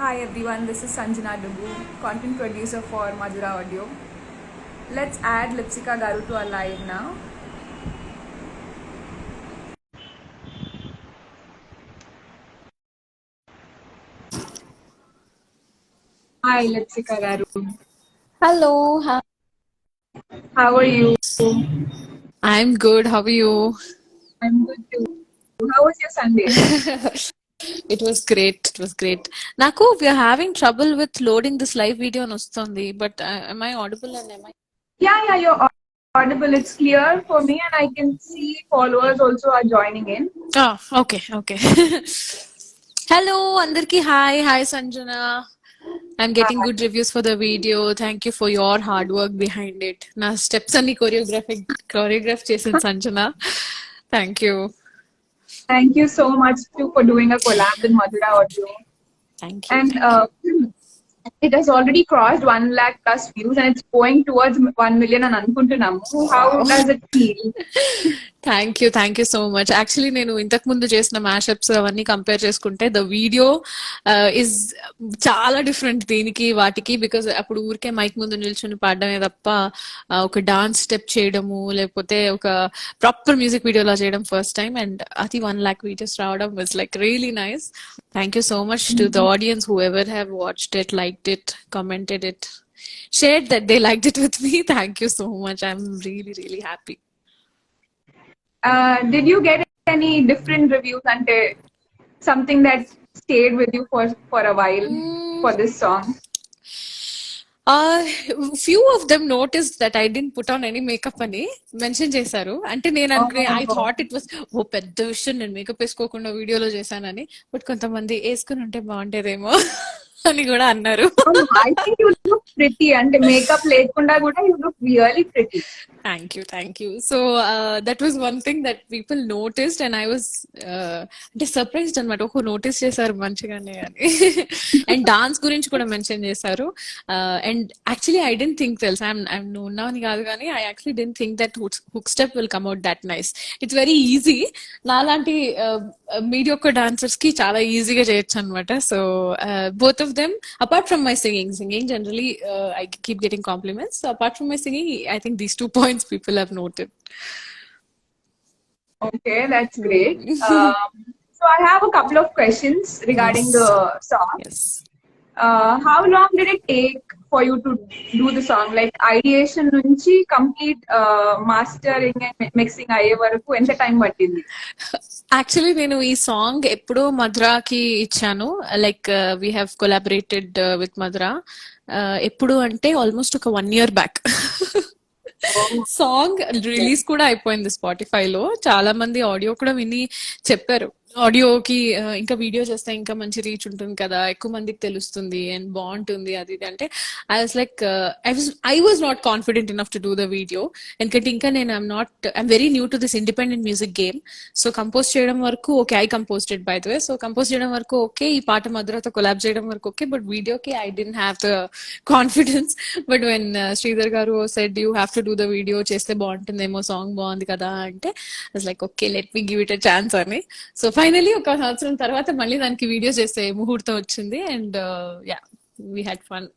Hi everyone, this is Sanjana Dubu, content producer for Madhura Audio. Let's add Lipsika Garu to our live now. Hi Lipsika Garu, Hello, how are you? I'm good. How are you? I'm good too. How was your Sunday? It was great. It was great. Naku, we are having trouble with loading this live video on Ustundi, but am I audible and am I? Yeah, you're audible. It's clear for me, and I can see followers also are joining in. Oh, okay, okay. Hello, Andarki. Hi, Sanjana. I'm getting Hi. good reviews for the video. Thank you for your hard work behind it. Na steps and choreograph చేసింది Sanjana. Thank you. Thank you so much too for doing a collab with Madhura Audio. Thank you. And Thank you. it has already crossed 1 lakh plus views and it's going towards 1 million and అనుకుంటున్నాము. How Wow. does it feel? Thank you so much actually నేను ఇంతకు ముందు చేసిన mashups అవన్నీ compare చేసుకుంటే the video is చాలా different దీనికి వాటికి బికాస్ అప్పుడు ఊరికే మైక్ ముందు నిల్చుని పాడడమే తప్ప ఒక డాన్స్ స్టెప్ చేయడము లేకపోతే ఒక ప్రాపర్ మ్యూజిక్ వీడియోలా చేయడం ఫస్ట్ టైం అండ్ అది 1 lakh వీడియోస్ రావడం was like really nice thank you so much to the audience who ever have watched it liked it commented it shared that they liked it with me. Thank you so much. I'm really, really happy. Did you get any different reviews and something that stayed with you for a while for this song? Uh, few of them noticed that I didn't put on any makeup అని mention చేశారు అంటే నేను అనుకునే I Oh, thought it was ఓ పెద్ద విషయం నేను makeup వేసుకోకుండా వీడియోలో చేశానని బట్ కొంతమంది వేసుకుని ఉంటే బాగుంటేదేమో అని కూడా అన్నారు no, I think you look pretty and makeup lekunda kuda you look really pretty. Thank you so that was one thing that people noticed and I was అంటే సర్ప్రైజ్డ్ అనమాట ఓహో నోటీస్ చేశారు మంచిగానే అని అండ్ డాన్స్ గురించి కూడా mention చేశారు and actually I don't think తెలుసు ఐఎమ్ ఉన్నాను కాదు కానీ I actually don't think that hook step will come out that nice it's very easy నాలాంటి మీడియోకర్ డాన్సర్స్ కి చాలా ఈజీగా చేయొచ్చు అనమాట so both of them apart from my singing generally I keep getting compliments so apart from my singing I think these 2 points people have noted. Okay, that's great. So I have a couple of questions regarding the Yes. song. Yes. How long did it take for you to do the song? Like ideation నుంచి complete mastering and mixing అయ్యే వరకు ఎంత time పట్టింది? Actually నేను ఈ song ఎప్పుడో మధురాకి ఇచ్చాను like we have collaborated with Madhura ఎప్పుడు అంటే ఆల్మోస్ట్ ఒక 1 year బ్యాక్ సాంగ్ రిలీజ్ కూడా అయిపోయింది స్పాటిఫైలో చాలా మంది ఆడియో కూడా విని చెప్పారు ఆడియోకి ఇంకా వీడియో చేస్తే ఇంకా మంచి రీచ్ ఉంటుంది కదా ఎక్కువ మందికి తెలుస్తుంది అండ్ బాగుంటుంది అది ఇది అంటే like I was not confident enough to do the video ఎందుకంటే ఇంకా నేను I'm very new to this independent music game so compose చేయడం వరకు okay I composed by the way so compose చేయడం వరకు ఓకే ఈ పాట మధురతో కొలాబ్ చేయడం వరకు ఓకే బట్ వీడియోకి I didn't have the confidence but when Sridhar garu said you have to do the video చేస్తే బాగుంటుందేమో సాంగ్ బాగుంది కదా అంటే like okay let me give it a chance అని సో ఫైనలీ ఒక సంవత్సరం తర్వాత మళ్ళీ దానికి వీడియో చేసే ముహూర్తం వచ్చింది and yeah we had fun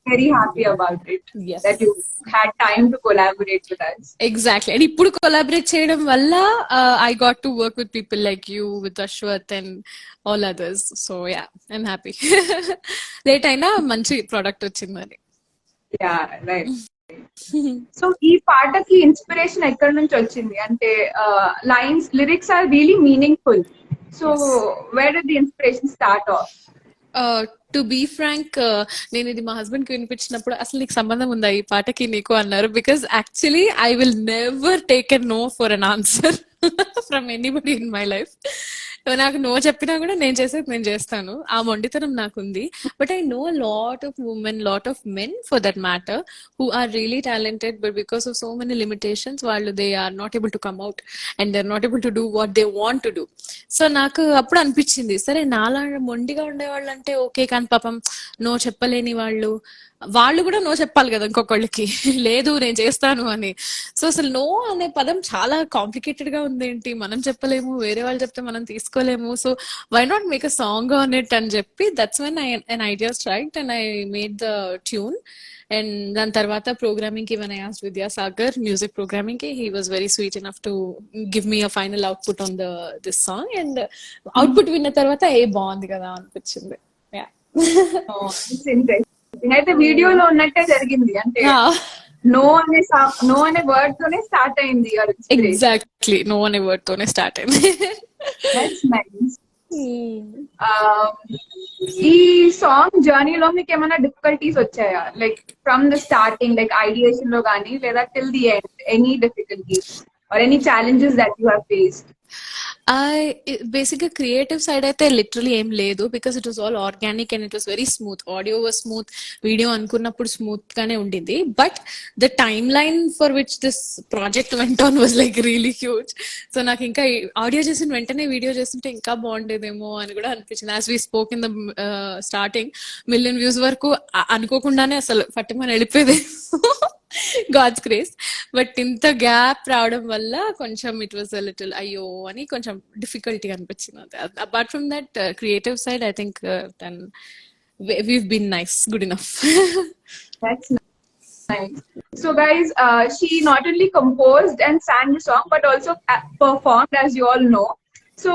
Very happy about it yes that you had time to collaborate with us. Exactly and ఇప్పుడు కొలాబరేట్ చేయడం వల్ల I got to work with people like you with Ashwath and all others so yeah I'm happy late అయినా మంచి product వచ్చిందని Yeah, right. So ఈ పాటకి inspiration ఎక్కడి నుంచి వచ్చింది అంటే lines lyrics are really meaningful so where did the inspiration start off? To be frank నేను ఇది మా హస్బెండ్ కి వినిపించినప్పుడు అసలు నీకు సంబంధం ఉందా ఈ పాటకి నీకు అన్నారు because actually I will never take a no for an answer from anybody in my life నాకు నో చెప్పినా కూడా నేను చేసేది నేను చేస్తాను ఆ మొండితనం నాకుంది but I know lot of women lot of men for that matter who are really talented but because of so many limitations వాళ్ళు they are not able to come out and they are not able to do what they want to do so నాకు అప్పుడు అనిపించింది సరే నాలా మొండిగా ఉండేవాళ్ళు అంటే okay కానీ పాపం నో చెప్పలేని వాళ్ళు వాళ్ళు కూడా నో చెప్పాలి కదా ఇంకొకళ్ళకి, లేదు నేను చేస్తాను అని. సో అసలు నో అనే పదం చాలా కాంప్లికేటెడ్ గా ఉందేంటి, మనం చెప్పలేము, వేరే వాళ్ళు చెప్తే మనం తీసుకోలేము, so why not make a song on it అని చెప్పి, that's when an idea striked and I made the tune. And దాని తర్వాత ప్రోగ్రామింగ్ కి when I asked Vidyasagar music programming కి, he was very sweet enough to give me a final output on this song. And output విన్న తర్వాత బాగుంది కదా అనిపించింది. Yeah. అయితే వీడియోలో ఉన్నట్టే జరిగింది, అంటే నో అనే వర్డ్ తోనే స్టార్ట్ అయింది. ఎగ్జాక్ట్లీ, నో అనే వర్డ్ తోనే స్టార్ట్ అయింది. That's nice. ఈ సాంగ్ జర్నీలో మీకు ఏమైనా డిఫికల్టీస్ వచ్చాయా, like from the starting, like ideation లో కానీ లేదా till the end, any difficulties or any challenges that you have faced? Basic గా క్రియేటివ్ సైడ్ అయితే లిటరలీ ఏం లేదు, because it was all organic and it was very smooth. Audio was smooth, video అనుకున్నప్పుడు smooth గానే ఉండింది. But the time line for which this project went on was like really huge. So నాకు ఇంకా audio చేసిన వెంటనే video చేస్తుంటే ఇంకా బాగుండేదేమో అని కూడా అనిపించింది. As we spoke in the starting, 1,000,000 views వరకు అనుకోకుండానే అసలు పట్టుమని వెళ్ళిపోయేది, గాడ్స్ గ్రేస్. బట్ ఇంత గ్యాప్ రావడం వల్ల కొంచెం ఇట్ వాజ్ అ లిటిల్ అయ్యో అని కొంచెం డిఫికల్టీ అనిపించింది. Apart from that creative side I think then we've been nice, good enough. That's nice. So guys, she not only composed and sang the song but also performed, as you all know. So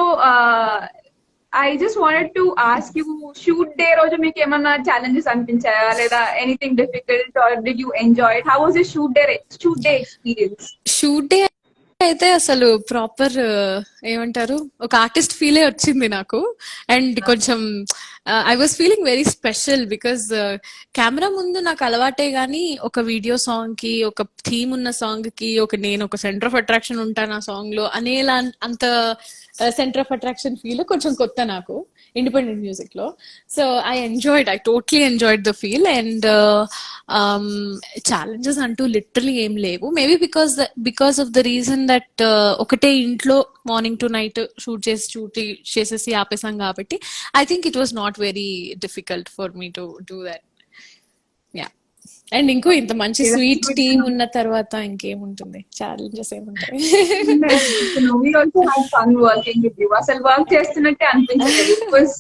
I just wanted to ask you, shoot day roju meeku emana challenges anpinchaya leda anything difficult, or did you enjoy it? How was your shoot day experience? Shoot day అయితే అసలు proper ఏమంటారు, ఒక artist ఫీలే వచ్చింది నాకు. And కొంచెం I was feeling very special because camera ముందు నాకు అలవాటే గానీ ఒక వీడియో సాంగ్ కి, ఒక థీమ్ ఉన్న సాంగ్ కి నేను ఒక సెంటర్ ఆఫ్ అట్రాక్షన్ ఉంటాను ఆ సాంగ్ లో అనేలా, అంత సెంటర్ ఆఫ్ అట్రాక్షన్ ఫీల్ కొంచెం కొత్త నాకు ఇండిపెండెంట్ మ్యూజిక్ లో. So I totally enjoyed the feel. And challenges అంటూ లిటరలీ ఏం లేవు, maybe because of the reason that ఒకటే ఇంట్లో మార్నింగ్ టు నైట్ షూట్ చేసేసి ఆపేసాం కాబట్టి I think it was not very difficult for me to do that. Yeah. And ఇంకో ఇంత మంచి స్వీట్ టీమ్ ఉన్న తర్వాత ఇంకేముంటుంది, ఛాలెంజెస్ ఏముంటాయి. We also had fun working with you. అసలు వర్క్ చేస్తున్నట్టే అనిపించలేదు. It was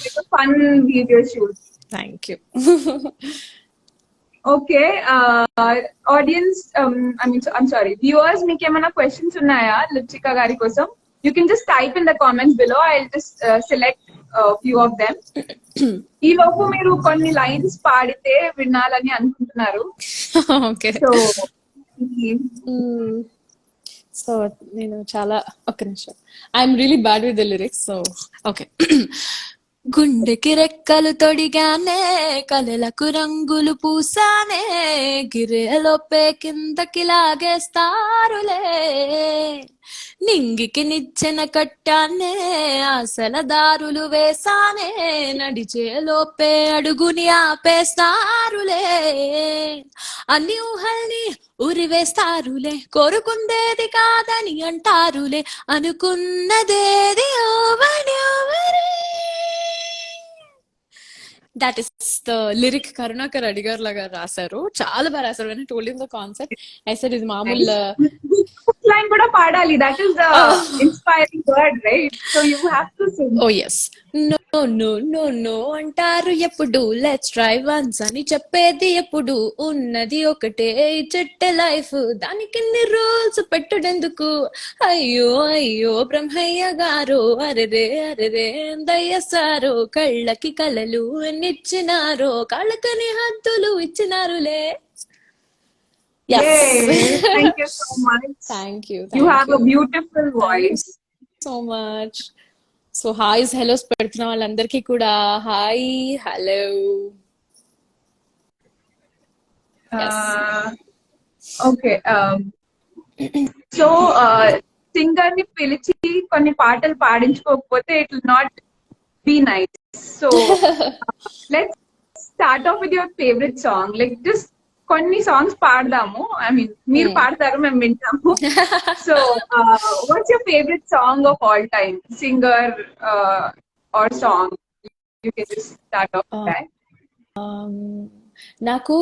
like a fun video shoot. Thank you. Okay, audience, I'm sorry, viewers, మీకు ఏమైనా questions ఉన్నాయా లిప్సికా గారి కోసం? You can just type in the comments below. I'll just select a few of them. ఈ లోపు మీరు కొన్ని లైన్స్ పాడితే వినాలని అనుకుంటున్నారు. ఓకే. సో నేను చాలా, ఒక్క నిమిషం, I'm really bad with the lyrics. So okay. గుండెకి రెక్కలు తొడిగానే, కలలకు రంగులు పూసానే, గిరేలోపే కిందకి లాగేస్తారులే, నింగికి నిచ్చెన కట్టానే, ఆశల దారులు వేసానే, నడిచే లోపే అడుగుని ఆపేస్తారులే, అన్ని ఊహల్ని ఉరివేస్తారులే, కోరుకుందేది కాదని అంటారులే, అనుకున్నదేది ఓవరే. That is the lyric. Karunakar అడిగారు లాగా రాశారు, చాలా బాగా రాశారు. When I told him the concept, I said ఇది మామూలు లైన్ కూడా పాడాలి. That is the inspiring word, right? So you have to sing. Oh yes. No no no no అంటారు ఎప్పుడు, లెట్స్ ట్రై వన్స్ అని చెప్పేది ఎప్పుడు, ఉన్నది ఒకటే చెట్ట లైఫ్, దానికి ఇన్ని రూల్స్ పెట్టుడెందుకు, అయ్యో అయ్యో బ్రహ్మయ్య గారు, అరెరే అరెరే దయ్యసారో, కళ్ళకి కలలు ఎన్నిచ్చినారో, కాళ్ళకని హద్దులు ఇచ్చినారులే. Yes. Thank you so much. Thank you. You have a beautiful voice. So much. So hi's, hellos పెడుతున్న వాళ్ళందరికీ కూడా hi, hello. Okay, so singer ని పిలిచి కొన్ని పాటలు పాడించుకోకపోతే it will not be nice. So let's start off with your favourite song. Like just కొన్ని songs పాడదాము. ఐ మీన్ మీరు పాడతారు, మేము వింటాము. So what's your favourite song of all time, singer or song? You can just start off with that. నాకు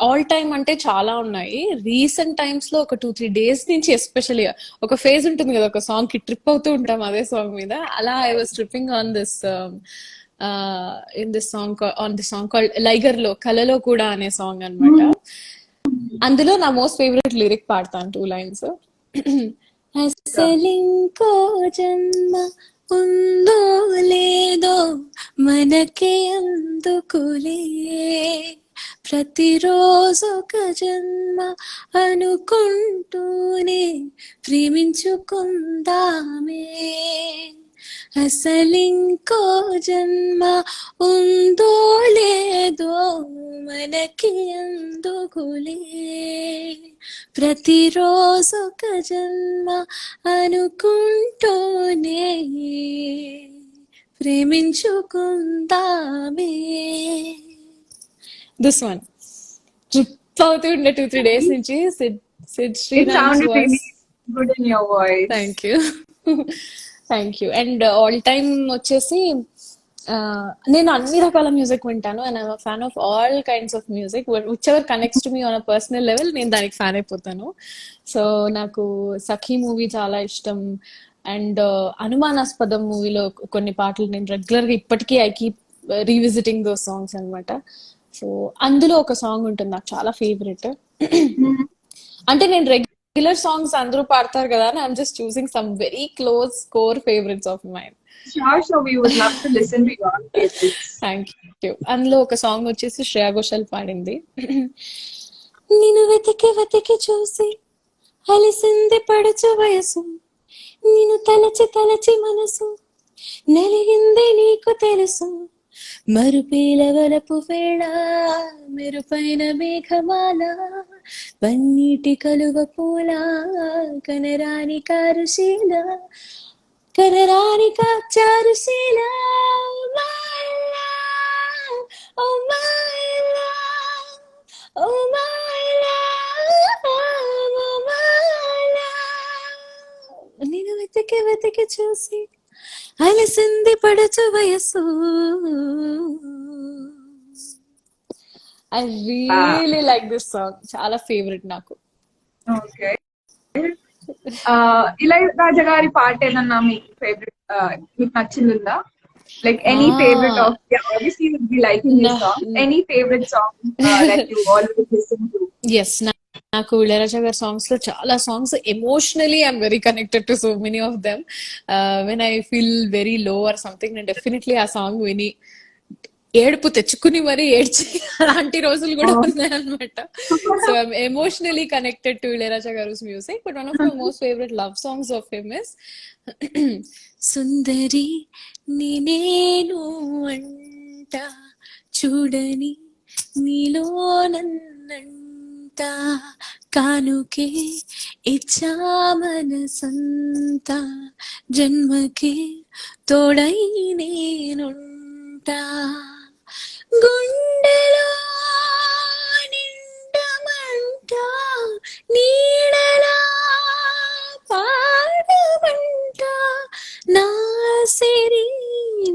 all time అంటే చాలా ఉన్నాయి. రీసెంట్ టైమ్స్ లో ఒక 2-3 days నుంచి ఎస్పెషల్లీ ఒక ఫేజ్ ఉంటుంది కదా, ఒక సాంగ్ కి ట్రిప్ అవుతూ ఉంటాం అదే సాంగ్ మీద. అలా I was tripping on this in this song on this song called Liger లో కలలో కూడా అనే సాంగ్ అన్నమాట. అందులో నా మోస్ట్ ఫేవరెట్ లిరిక్ పాడతాను 2 lines. అసలింకో జన్మ ఉందో లేదో మనకే అందుకులే, ప్రతిరోజు ఒక జన్మ అనుకుంటూనే ప్రేమించుకుందామే. అసలింకో జన్మ ఉందో లేదో మనకి అందుకులే, ప్రతిరోజు ఒక జన్మ అనుకుంటూనే ప్రేమించుకుందామే. దిస్ వన్ ట్రిప్ అవుతుండే 2-3 days నుంచి. Sid It Shriram's sounded voice. really good in your voice. Thank you. Thank you. And all time వచ్చేసి నేను అన్ని రకాల మ్యూజిక్ వింటాను, and I'm fan of all kinds of music which ever connects to me on a personal level, నేను దానికి fan అయిపోతాను. So నాకు సఖీ movie చాలా ఇష్టం. అండ్ అనుమానాస్పదం మూవీలో కొన్ని పాటలు నేను రెగ్యులర్ గా ఇప్పటికీ I keep revisiting those songs అన్నమాట. సో అందులో ఒక సాంగ్ ఉంటుంది నాకు చాలా ఫేవరెట్. అంటే నేను రెగ్యులర్ సాంగ్స్ అందరూ పాడతారు కదా అని I'm just choosing some very close core favourites of mind. Sure, we would love to listen to your favorites. Thank you. అందులో ఒక సాంగ్ వచ్చేసి శ్రేయా ఘోషాల్ పాడింది. నిన్ను వెతికి వెతికి చూసి అలిసింది పడుచు వయసు, నిన్ను తలచి తలచి మనసు నలిగింది నీకు తెలుసు, మరుపేల వలపు వేళ మెరుపైన మేఘమాల, పన్నీటి కలువ పూల కనరాని కారుశీల, కనరాని Charusheela. My love, oh my love, oh my love, oh my love. నేను వెతికి వెతికి చూసి అలసింది పడుచు వయసు. I really like this song, చాలా ఫేవరెట్ నాకు. Okay. ఇళయరాజా గారి పాట ఏదన్నా మీకు ఫేవరెట్, మీకు నచ్చిందా? Like any favorite of, yeah, obviously you would be liking this song. Any favorite song that you always listen to? Yes, నాకు ఇళయరాజా గారి సాంగ్స్ లో చాలా songs emotionally I'm very connected to so many of them. When I feel very low or something, నేను definitely ఆ song విని ఏడుపు తెచ్చుకుని మరీ ఏడ్చి అలాంటి రోజులు కూడా ఉన్నాయన్నమాట. So I'm emotionally connected to Ilaiyaraaja గారుస్ music. But one of my most favourite love songs of him is సుందరి నేనేను అంట చూడని నీలో నన్నంట, కానుకే ఇచ్చా మనసంతా, జన్మకే తోడై నేనుంటా, గుండెలో నిండమంట నీడలా పాడమంట, నా సిరి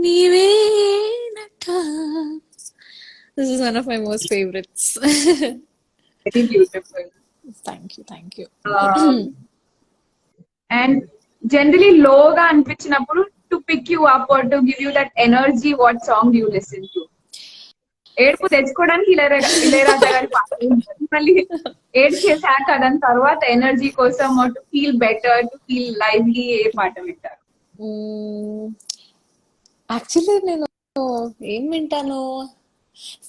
నీవేనట. This is one of my most favorites. Very beautiful. Thank you. And generally low ga అనిపించినప్పుడు to pick you up or to give you that energy, what song do you listen to? ఏడుపు తెచ్చుకోవడానికి ఇళయరాజా గారి పాట ఉంటుంది, మళ్ళీ ఏడు చేశాక దాని తర్వాత ఎనర్జీ కోసం to feel better, to feel lively ఏ పాట వింటారు? యాక్చువల్లీ నేను ఏం వింటాను,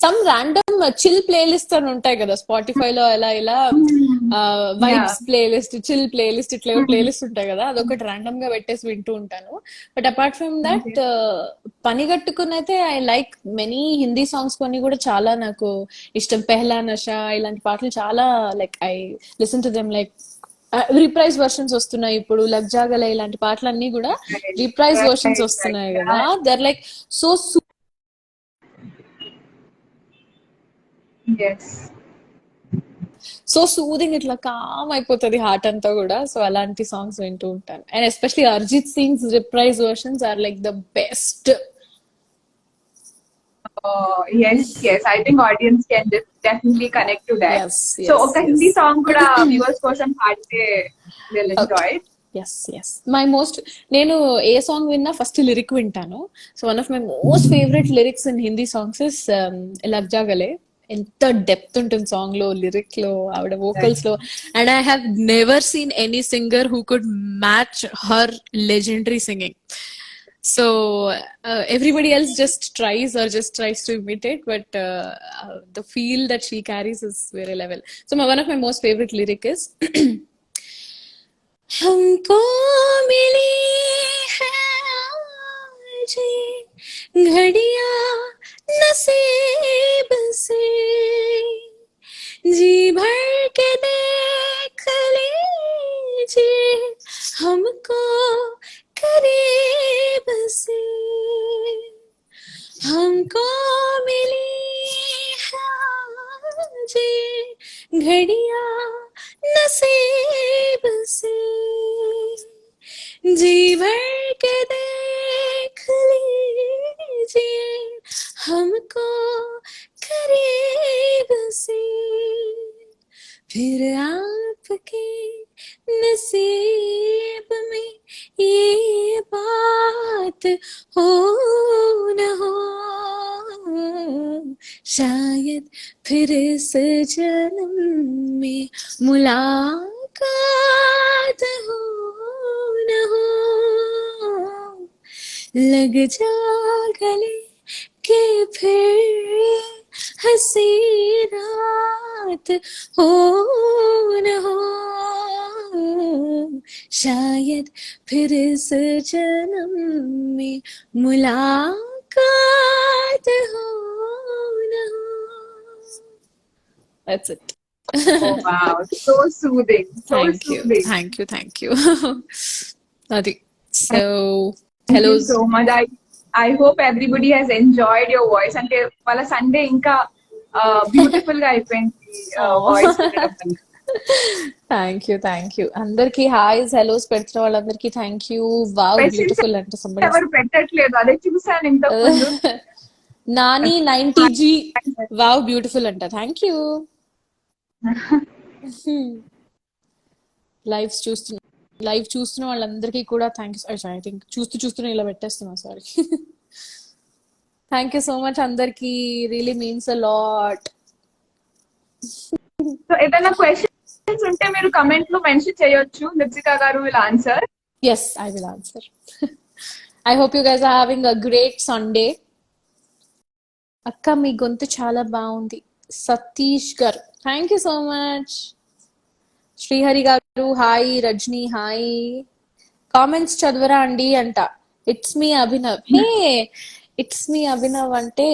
సమ్ ర్యాండమ్ చిల్ ప్లేలిస్ట్ అని ఉంటాయి కదా స్పాటిఫై లో, ఇలా వైబ్స్ ప్లేలిస్ట్, చిల్ ప్లేలిస్ట్, ఇట్లా ప్లేలిస్ట్ ఉంటాయి కదా, అదొకటి ర్యాండమ్ గా పెట్టేసి వింటూ ఉంటాను. బట్ అపార్ట్ ఫ్రమ్ దట్ పని కట్టుకుని అయితే I like many Hindi songs, కొన్ని కూడా చాలా నాకు ఇష్టం. పెహ్లా నషా ఇలాంటి పాటలు చాలా like I listen to them. Like reprise versions వస్తున్నాయి ఇప్పుడు, లగ్ జాగలే ఇలాంటి పాటలన్నీ కూడా రీప్రైజ్ వర్షన్స్ వస్తున్నాయి కదా. దర్ లైక్ సో సూదింగ్, ఇట్లా కామ్ అయిపోతుంది హార్ట్ అంతా కూడా. సో అలాంటి సాంగ్స్ వింటూ ఉంటాను. And especially Arijit Singh's reprise versions are like the best. yes. I think audience can definitely connect to that. Yes, So, yes, ఒక హిందీ yes. సాంగ్ కూడా viewers కోసం పాడితే they'll enjoy Okay. it. Yes my most నేను ఏ song విన్నా first lyric వింటాను. So one of my most favourite lyrics in Hindi songs is Lag Ja Gale. ఎంత depth ఉంటుంది సాంగ్ లో, లిరిక్ లో, ఆవిడ వోకల్స్ లో. And I have never seen any singer who could match her legendary singing. So everybody else just tries to imitate, but the feel that she carries is very level. So one of my most favorite lyric is हमको मिली है आज ये घड़ियां नसीब से, जी भर के देख लीजिए हमको करीब से, हमको मिली है आज ये घड़ियां नसीब से, जी भर के देख लीजिए हमको करीब से, फिर आपके नसीब में ये बात हो न हो, शायद फिर इस जन्म में मुलाकात हो न हो, लग जा गले के फिर हंसी रात हो न हो, शायद फिर इस जन्म में मुलाकात हो न हो. That's it. Oh wow, so soothing, so soothing. Thank you. Adi. So, Thank hello. you so much. I hope everybody has enjoyed your voice. అంటే వాళ్ళ సండే ఇంకా బ్యూటిఫుల్ గా అయిపోయింది వాయిస్ వినడం వల్ల. థ్యాంక్ యూ అందరికి హాయ్స్ హలోస్ పెడుతున్న వాళ్ళందరికి థ్యాంక్ యూ. వావ్ బ్యూటిఫుల్ అంటే సంబడి ఎవరు పెట్టట్లేదు, అదే చూసాను ఇంతకు ముందు. నాని 90G వావ్ బ్యూటిఫుల్ అంట. Thank you. లైవ్ చూస్తున్న వాళ్ళందరికీ కూడా థ్యాంక్స్. ఐ థింక్ చూస్తూనే ఇలా పెట్టేస్తున్నా, sorry. Thank you so much అందరికి, really means a lot. So ఏదైనా క్వశ్చన్స్ ఉంటే మీరు కమెంట్ లో మెన్షన్ చేయొచ్చు, Lipsika garu will answer. Yes I will answer. I hope you guys are having a great Sunday. అక్క మీ గొంతు చాలా బాగుంది. Satish garu thank you so much. Srihari garu hi. Rajani hi. Comments చదవరా అండి అంట. It's me Abhinav. Hey it's me Abhinav అంటే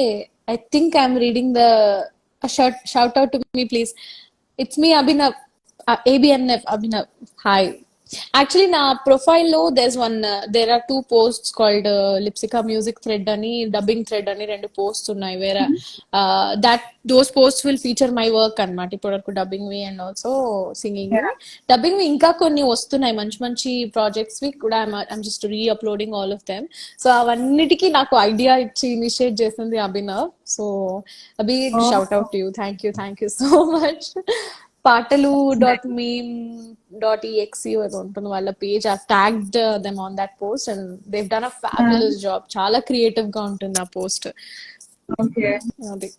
I think I'm reading the shout out to me please. It's me Abhinav, ABNF Abhinav hi. Actually నా ప్రొఫైల్ లో there are 2 posts called Lipsika music thread అని, dubbing thread అని 2 posts ఉన్నాయి. వేరే those posts will feature my work అనమాట. ఇప్పటి వరకు dubbing వి అండ్ ఆల్సో సింగింగ్. డబ్బింగ్ వి ఇంకా కొన్ని వస్తున్నాయి, మంచి ప్రాజెక్ట్స్ వి కూడా. I'm just reuploading all of them. So అవన్నిటికీ నాకు ఐడియా ఇచ్చి ఇనిషియేట్ చేసింది Abhinav. So Abhi shout out to you. Thank you so much. పాటలు.meme.exe ఉంటుంది వాళ్ళ page. I tagged them on that post and they've done a fabulous job. చాలా creative గా ఉంటుంది ఆ పోస్ట్. అది.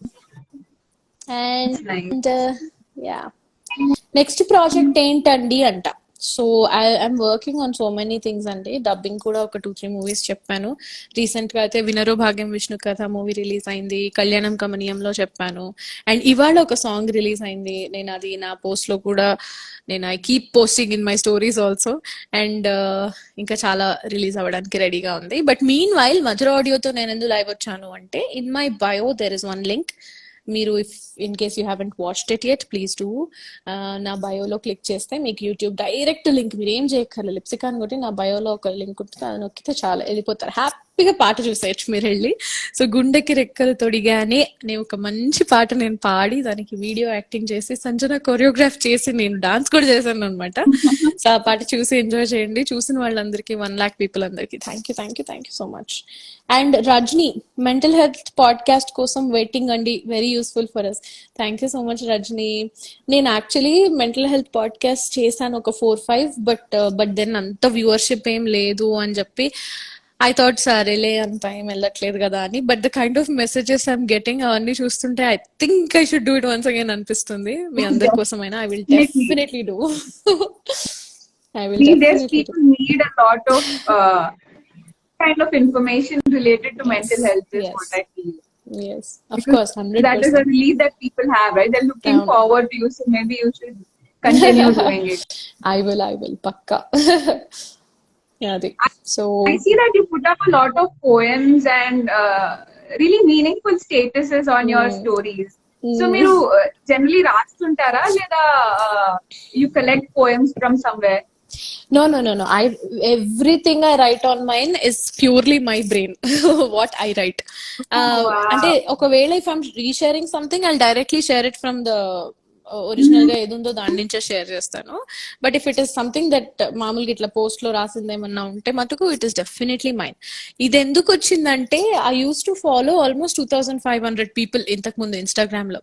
అండ్ యా నెక్స్ట్ ప్రాజెక్ట్ ఏంటండి అంట. So I'm working on so many things అండి. డబ్బింగ్ కూడా ఒక 2-3 మూవీస్ చెప్పాను. రీసెంట్ గా అయితే వినరో భాగ్యం విష్ణు కథ మూవీ రిలీజ్ అయింది. కళ్యాణం కమనీయంలో చెప్పాను. అండ్ ఇవాళ ఒక సాంగ్ రిలీజ్ అయింది. నేను అది నా పోస్ట్ లో కూడా I keep posting in my stories also. And ఇంకా చాలా రిలీజ్ అవ్వడానికి రెడీగా ఉంది. బట్ మీన్ వైల్ మధుర ఆడియోతో నేను ఎందుకు లైవ్ వచ్చాను అంటే, in my bio there is one link. మీరు in case you haven't watched it yet please do. నా బయోలో క్లిక్ చేస్తే మీకు యూట్యూబ్ డైరెక్ట్ లింక్. మీరు ఏం చేయక్కర్లేదు, లిప్సికా అని కొట్టి నా బయోలో ఒక లింక్ ఉంటుంది, అది నొక్కితే చాలా వెళ్ళిపోతారు. హ్యాపీగా పాట చూసేయచ్చు మీరు వెళ్ళి. సో గుండెకి రెక్కలు తొడిగానే అనే ఒక మంచి పాట నేను పాడి దానికి వీడియో యాక్టింగ్ చేసి సంజన కొరియోగ్రాఫ్ చేసి నేను డాన్స్ కూడా చేశాను అనమాట. సో ఆ పాట చూసి ఎంజాయ్ చేయండి. చూసిన వాళ్ళందరికీ 1,00,000 పీపుల్ అందరికీ thank you so much. And Rajani mental health podcast కోసం వెయిటింగ్ అండి, very useful for us. Thank you so much Rajani. నేను యాక్చువల్లీ మెంటల్ హెల్త్ పాడ్కాస్ట్ చేశాను ఒక 4-5, బట్ దెన్ అంత వ్యూవర్షిప్ ఏం లేదు అని చెప్పి ఐ థాట్ సరేలే అంత ఏం వెళ్ళట్లేదు కదా అని. But the kind of messages I'm getting అవన్నీ చూస్తుంటే I think I should do it once again అనిపిస్తుంది. మీ అందరి కోసమైనా I will definitely do. I will These days definitely do. people need a lot of kind of information related to mental health is what I feel. Yes, of Because course, that is a 100%. relief that people have, right? They're looking Um, forward to you, so maybe you should continue doing it. I will, pakka. Yeah, so I see that you put up a lot of poems and really meaningful statuses on your stories. So మీరు generally రాస్తుంటారా లేదా you collect poems from somewhere? no. Everything I write on mine is purely my brain. What I write. Wow. అంటే ఒకవేళ if I'm resharing something, I'll directly share it from the original గా ఏది ఉందో దాని నుంచే share చేస్తాను. But if it is something that మామూలుగా ఇట్లా పోస్ట్ లో రాసింది ఏమన్నా ఉంటే మటుకు ఇట్ ఈస్ డెఫినెట్లీ మైన్. ఇది ఎందుకు వచ్చిందంటే I use to follow almost 2,500 people ఇంతకు ముందు ఇన్స్టాగ్రామ్ లో.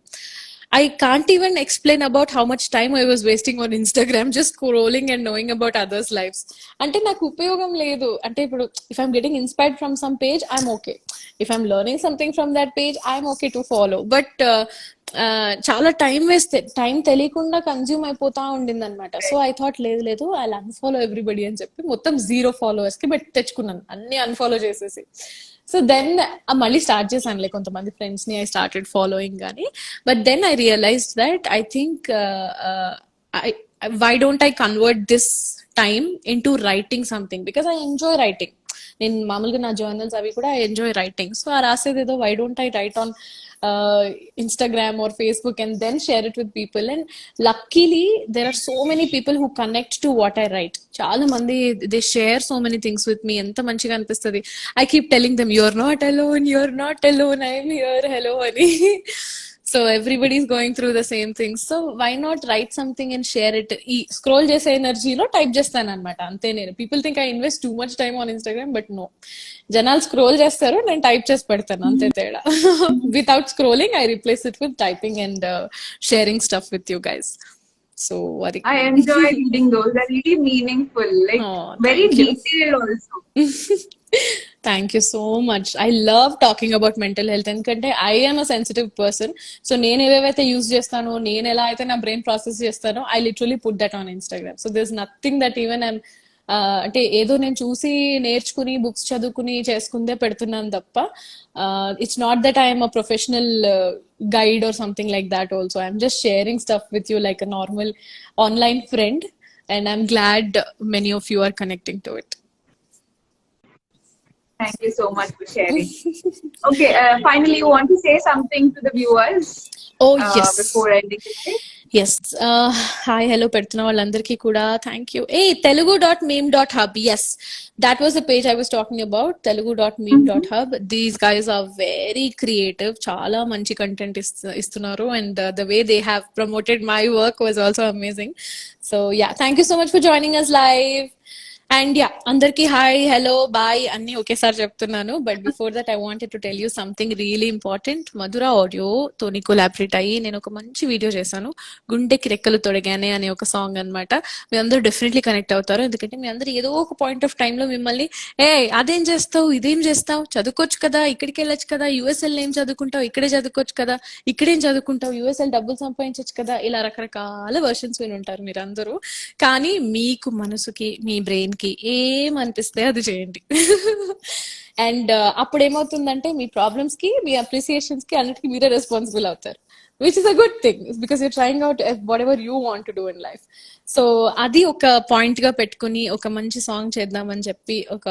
I can't even explain about how much time I was wasting on Instagram just scrolling and knowing about others' lives. అంటే నాకు ఉపయోగం లేదు. అంటే ఇప్పుడు if I'm getting inspired from some page, I'm okay. If I'm learning something from that page, I'm okay to follow. But చాలా time తెలియకుండా consume అయిపోతా ఉండింది అనమాట. సో ఐ థాట్ లేదు ఐ అన్ఫాలో ఎవ్రీబడి అని చెప్పి మొత్తం 0 followers కి తెచ్చుకున్నాను, అన్ని అన్ఫాలో చేసేసి. సో దెన్ మళ్ళీ స్టార్ట్ చేశానులే కొంతమంది ఫ్రెండ్స్ ని ఐ స్టార్టెడ్ ఫాలోయింగ్ కానీ. But then I realised that I think why don't I convert this time into writing something, because I enjoy writing. నేను మామూలుగా నా జర్నల్స్ అవి కూడా ఐ ఎంజాయ్ రైటింగ్. సో ఆ రాసేది ఏదో why don't I write on Instagram or Facebook and then share it with people. And luckily there are so many people who connect to what I write. Chaala mandi they share so many things with me. Enta manchiga anipistadi. I keep telling them you're not alone, I'm here, hello ani. So everybody is going through the same things. So why not write something and share it? Scroll చేసే ఎనర్జీలో type చేస్తాను అనమాట, అంతే. నేను people think I invest too much time on Instagram, but no, జనాలు scroll చేస్తారు, నేను type చేసి పెడతాను, అంతే తేడా. Without scrolling I replace it with typing and sharing stuff with you guys. So what I enjoy reading those. They're really meaningful, like very detailed also. Thank you so much. I love talking about mental health ఎందుకంటే I am a sensitive person. So నేను ఏవేవైతే use చేస్తానో, నేను ఎలా అయితే నా brain process చేస్తానో, I literally put that on Instagram. So there's nothing that even I'm అంటే ఏదో నేను చూసి నేర్చుకుని బుక్స్ చదువుకుని చేసుకుందే పెడుతున్నాను తప్ప, it's not that I'm a professional guide or something like that also. I'm just sharing stuff with you like a normal online friend, and I'm glad many of you are connecting to it. Thank you so much for sharing. Okay, finally, you want to say something to the viewers? Oh, yes. Before ending today? Yes. Hi, hello, పెడుతున్న వాళ్ళందరికీ కూడా thank you. telugu.meme.hub. Yes, that was the page I was talking about, telugu.meme.hub. These guys are very creative. చాలా మంచి content ఇస్తున్నారు, and the way they have promoted my work was also amazing. So yeah, thank you so much for joining us live. And yeah, అందరికి hi, hello, bye అన్ని ఒకేసారి చెప్తున్నాను. But before that I wanted to tell you something really important. Madhura audio తోని collaborate అయ్యి నేను ఒక మంచి video చేశాను, గుండెకి రెక్కలు తొడగానే అనే ఒక సాంగ్ అనమాట. మీ అందరూ డెఫినెట్లీ కనెక్ట్ అవుతారు, ఎందుకంటే మీ అందరూ ఏదో ఒక పాయింట్ ఆఫ్ టైమ్ లో మిమ్మల్ని అదేం చేస్తావు, ఇదేం చేస్తావు, చదువుకోవచ్చు కదా, ఇక్కడికి వెళ్ళొచ్చు కదా, యూఎస్ఎల్ ఏం చదువుకుంటావు, ఇక్కడే చదువుకోవచ్చు కదా, ఇక్కడేం చదువుకుంటావు, యూఎస్ఎల్ డబ్బులు సంపాదించవచ్చు కదా, ఇలా రకరకాల వర్షన్స్ విని ఉంటారు మీరు అందరూ. కానీ మీకు మనసుకి, మీ బ్రెయిన్ కి ఏమనిపిస్తే అది చేయండి. అండ్ అప్పుడు ఏమవుతుందంటే మీ ప్రాబ్లమ్స్ కి, మీ అప్రిసియేషన్స్ కి అన్నిటికీ మీరే రెస్పాన్సిబుల్ అవుతారు, which is a good thing because your trying out what ever you want to do in life. So అది ఒక పాయింట్ గా పెట్టుకుని ఒక మంచి సాంగ్ చేద్దామని చెప్పి, ఒక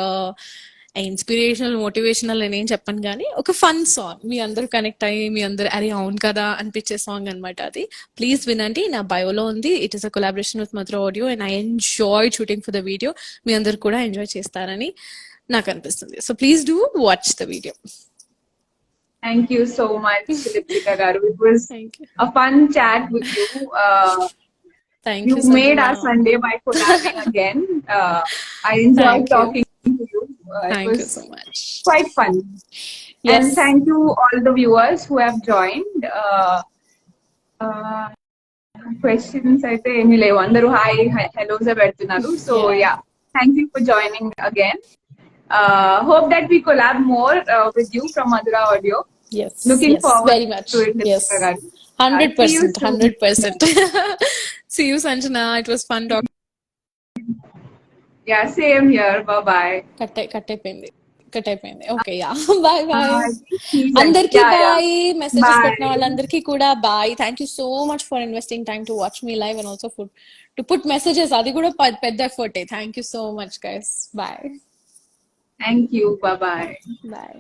ఇన్స్పిరేషనల్ మోటివేషనల్ నేనేం చెప్పను కానీ ఒక ఫన్ సాంగ్, మీ అందరూ కనెక్ట్ అయ్యి మీ అందరూ అరే అవును కదా అనిపించే సాంగ్ అనమాట అది. ప్లీజ్ వినండి, నా బయోలో ఉంది. It is a collaboration with Madhura audio and I enjoy shooting for the video. మీ అందరు కూడా ఎంజాయ్ చేస్తారని నాకు అనిపిస్తుంది. So please do watch the video. Thank you so much, Lipsika garu. It was thank you. a fun chat with you. Thank You you made Sanjana. our Sunday by collabing again. I enjoyed thank you. talking to you. It thank was you so much. quite fun. And yes. thank you all the viewers who have joined. Uh, questions అయితే ఏమీ లేవు, అందరూ hi హెలోస్ పెడుతున్నారు. So yeah, thank you for joining again. Hope that we collab more with you from Madhura Audio. Yes, Looking yes, forward very much. to it, Yes, Lipsika garu. See you 100%, soon. 100%. See you, Sanjana. It was fun talking. Yeah, same here. Bye bye. Cut అయిపోయింది. Okay, yeah. Bye bye. Season. అందరికి Yeah, yeah. Bye. Messages పెట్టిన Bye. వాళ్ళందరికీ కూడా bye. Thank you so much for investing time to watch me live and also to put messages. అది కూడా పెద్ద ఎఫర్టే. Thank you so much guys. Bye Thank you. Bye bye. Bye.